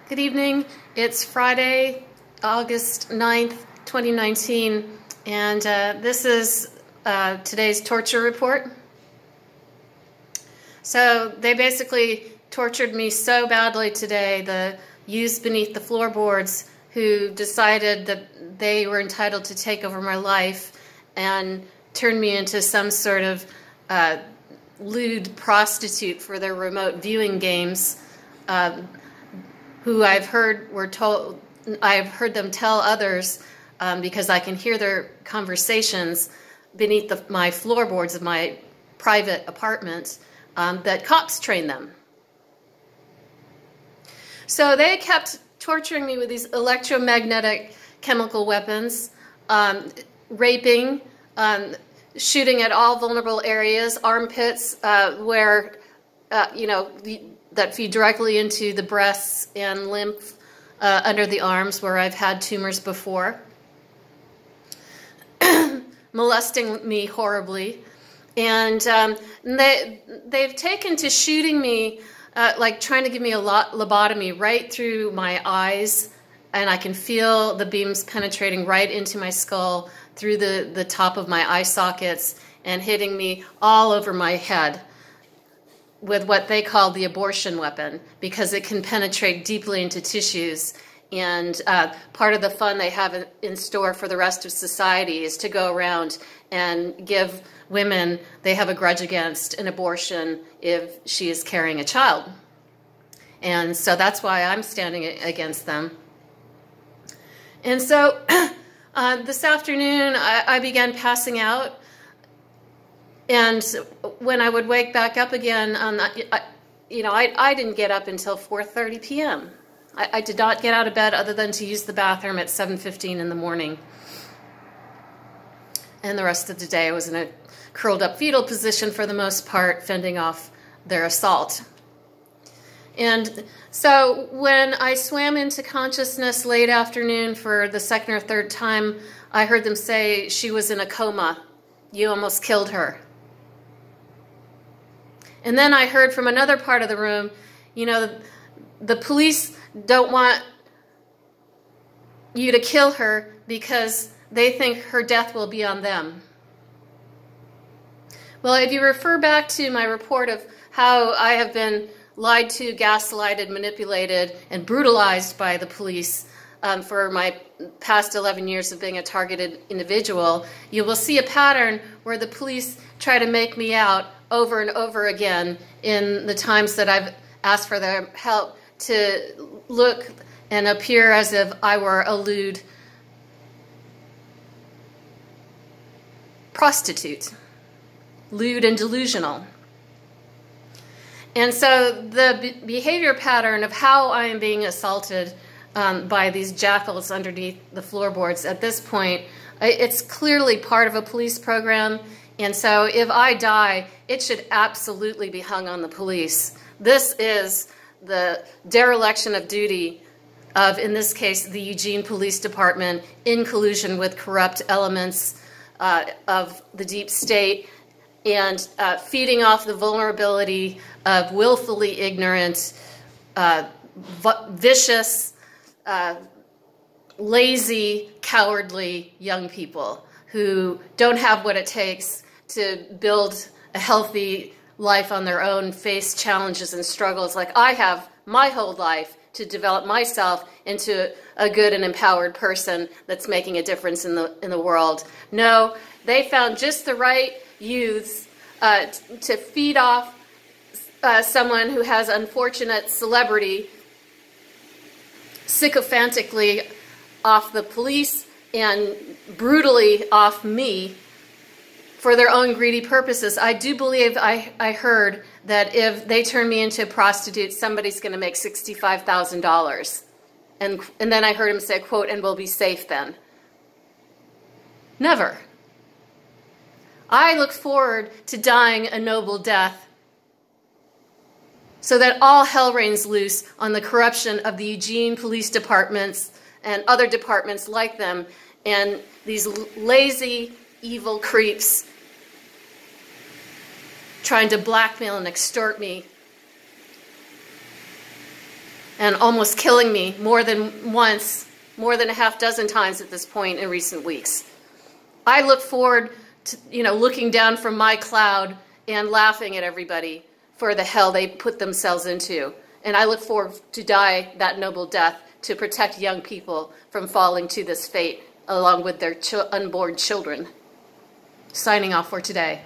Good evening. It's Friday, August 9th, 2019, and this is today's torture report. So they basically tortured me so badly today, the youths beneath the floorboards who decided that they were entitled to take over my life and turned me into some sort of lewd prostitute for their remote viewing games, who I've heard them tell others, because I can hear their conversations beneath my floorboards of my private apartment, that cops train them. So they kept torturing me with these electromagnetic chemical weapons, raping, shooting at all vulnerable areas, armpits, where, that feed directly into the breasts and lymph under the arms where I've had tumors before, molesting me horribly. And they've taken to shooting me, like trying to give me a lobotomy right through my eyes, and I can feel the beams penetrating right into my skull through the top of my eye sockets and hitting me all over my head with what they call the abortion weapon, because it can penetrate deeply into tissues. And part of the fun they have in store for the rest of society is to go around and give women they have a grudge against an abortion if she is carrying a child. And so that's why I'm standing against them. And so this afternoon I began passing out. And when I would wake back up again, I didn't get up until 4:30 p.m. I did not get out of bed other than to use the bathroom at 7:15 in the morning. And the rest of the day I was in a curled up fetal position for the most part, fending off their assault. And so when I swam into consciousness late afternoon for the second or third time, I heard them say, "She was in a coma. You almost killed her." And then I heard from another part of the room, the police don't want you to kill her because they think her death will be on them. Well, if you refer back to my report of how I have been lied to, gaslighted, manipulated, and brutalized by the police for my past 11 years of being a targeted individual, you will see a pattern where the police try to make me out over and over again in the times that I've asked for their help to look and appear as if I were a lewd prostitute, lewd and delusional. And so the behavior pattern of how I am being assaulted by these jackals underneath the floorboards at this point, it's clearly part of a police program. And so if I die, it should absolutely be hung on the police. This is the dereliction of duty of, in this case, the Eugene Police Department in collusion with corrupt elements of the deep state, and feeding off the vulnerability of willfully ignorant, vicious, lazy, cowardly young people who don't have what it takes to build a healthy life on their own, face challenges and struggles like I have my whole life to develop myself into a good and empowered person that's making a difference in the world. No, they found just the right youths to feed off someone who has unfortunate celebrity sycophantically off the police and brutally off me for their own greedy purposes. I do believe I heard that if they turn me into a prostitute, somebody's going to make $65,000. And then I heard him say, quote, "and we'll be safe then." Never. I look forward to dying a noble death so that all hell rains loose on the corruption of the Eugene Police Departments and other departments like them, and these lazy, evil creeps trying to blackmail and extort me and almost killing me more than once, more than a half dozen times at this point in recent weeks. I look forward to, looking down from my cloud and laughing at everybody for the hell they put themselves into. And I look forward to die that noble death to protect young people from falling to this fate along with their unborn children. Signing off for today.